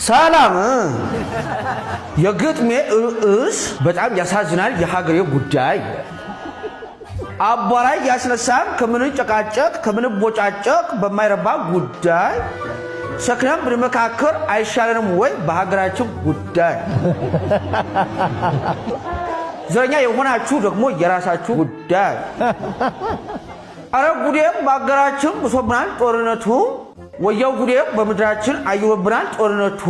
ሰላም የግጥሜ ርዕስ በጣም ያሳዝናል የሀገሬው ጉዳይ አባራይ ያስነሳን ከምንጨቃጨቅ ከምንቦጫጨቅ በማይረባ ጉዳይ ሰክነን ብንመካከር አይሻለንም ወይ በሀገራችን ጉዳይ ዘኛ የሆናችሁ ደግሞ የራሳችሁ ጉዳይ አረ ጉዴም በሀገራችን ብሶብናል ጦርነቱ ወያው ጉዴም በመድራችን አይወብናል ጦርነቱ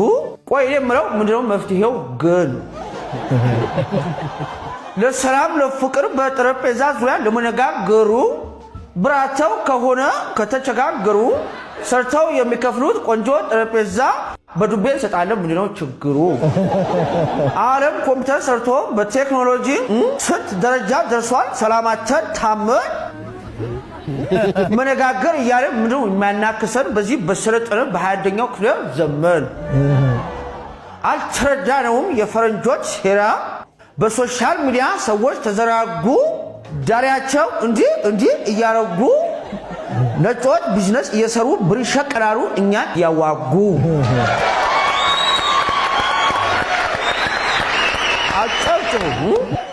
ቆይ የምለው ምንድነው መፍትሄው ግን ለሰላም ለፍቅር በጠረጴዛ ዙሪያ ለመነጋገሩ ብራቸው ከሆነ ከተቸጋገሩ ሰርተው የሚከፍሉት ቆንጆ ጠረጴዛ በዱቤ ሰጣለም ምንድነው ችግሩ ዓለም ኮምፒውተር ሰርቶ በቴክኖሎጂ ስንት ደረጃ ደርሷል ሰላማችን ታመን መነጋገር እያለ ምንድነው የሚያናክሰን በዚህ በሰለጠነ በ21ኛው ክፍለ ዘመን አልተረዳነውም የፈረንጆች ሴራ በሶሻል ሚዲያ ሰዎች ተዘራጉ ዳሪያቸው እንዲ እያረጉ ነጮች ቢዝነስ እየሰሩ ብር ይሸቀላሉ እኛን ያዋጉ አጨብጭቡ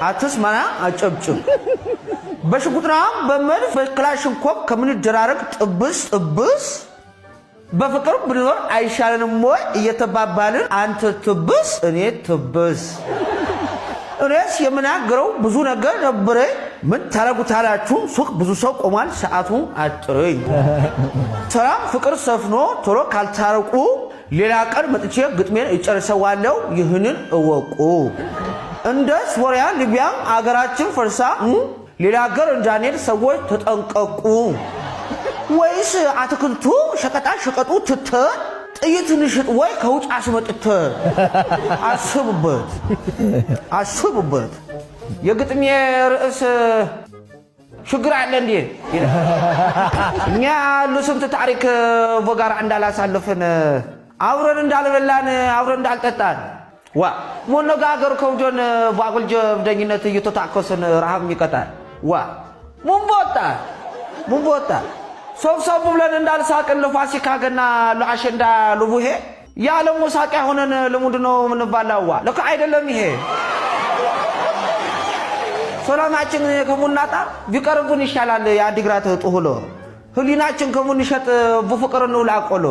አትስማና አጨብጭቡ በሽጉጥና በመድፍ በክላሽንኮቭ ከምንደራረግ ጥብስ በፍቅር ብንኖር አይሻለንም ወይ እየተባባልን አንተ ትብስ እኔ ትብስ እኔስ የምናገረው ብዙ ነገር ነበር ምን ታረጉታላችሁ ሱቅ ብዙ ሰው ቆሟል ሰዓቱ አጥረኝ ሰላም ፍቅር ሰፍኖ ቶሎ ካልታረቁ ሌላ ቀን መጥቼ ግጥሜን እጨርሰዋለሁ ይህንን እወቁ እንደ ሶሪያ ሊቢያ አገራችን ፈርሳ ሌላ ሀገር እንዳንሄድ ሰዎች ተጠንቀቁ ወይስ አትክልቱ ሸቀጣ ሸቀጡ ትተ ጥይት ንሽጥ ወይ ከውጭ አስመጥተ አስቡበት የግጥሜ ርዕስ ችግር አለ እንዴ እኛ ለስንት ታሪክ በጋራ እንዳላሳለፈን አብረን እንዳልበላን አብረን እንዳልጠጣን ዋ መነጋገር ከውጆን ባጉልጀ በደኝነት እየተታከሰን ረሃብ ይቀጣል ዋ ሙንቦታ ሶፍ ብለን እንዳልሳቀን ለፋሲካ ገና ለአሸንዳ ለቡሄ ያለም ወሳቂያ ሆነን ለምንድነው ምንባላዋ ለካ አይደለም ይሄ ሰላማችን ከሙናጣ ቢቀርቡን ይሻላል ያዲግራት ጥሁሎ ህሊናችን ከሙንሸጥ በፍቅር ነው ላቆሎ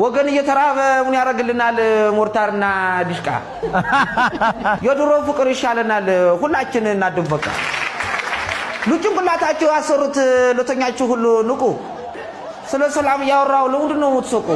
ወገን እየተራበ ምን ያረግልናል ሞርታርና ዲሽቃ የድሮ ፍቅር ይሻለናል ሁላችን እናድበቃ ልጭንቅላታቸው ያሰሩት ለተኛችሁ ሁሉ ንቁ ስለ ሰላም ያወራው ለምንድነው የምትሰቁ